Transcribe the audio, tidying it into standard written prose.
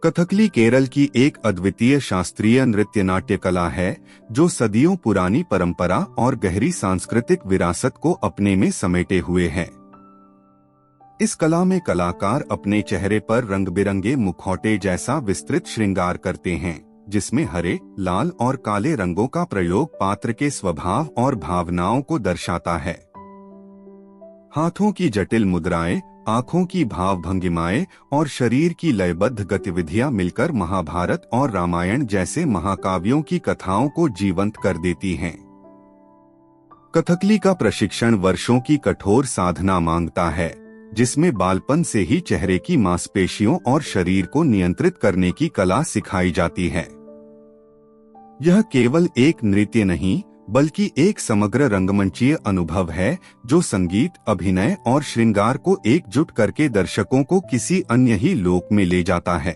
कथकली केरल की एक अद्वितीय शास्त्रीय नृत्य नाट्य कला है जो सदियों पुरानी परंपरा और गहरी सांस्कृतिक विरासत को अपने में समेटे हुए है। इस कला में कलाकार अपने चेहरे पर रंग बिरंगे मुखौटे जैसा विस्तृत श्रृंगार करते हैं, जिसमें हरे, लाल और काले रंगों का प्रयोग पात्र के स्वभाव और भावनाओं को दर्शाता है। हाथों की जटिल मुद्राएं, आंखों की भाव भंगिमाएं और शरीर की लयबद्ध गतिविधियां मिलकर महाभारत और रामायण जैसे महाकाव्यों की कथाओं को जीवंत कर देती हैं। कथकली का प्रशिक्षण वर्षों की कठोर साधना मांगता है, जिसमें बालपन से ही चेहरे की मांसपेशियों और शरीर को नियंत्रित करने की कला सिखाई जाती है। यह केवल एक नृत्य नहीं बल्कि एक समग्र रंगमंचीय अनुभव है जो संगीत, अभिनय और श्रृंगार को एकजुट करके दर्शकों को किसी अन्य ही लोक में ले जाता है।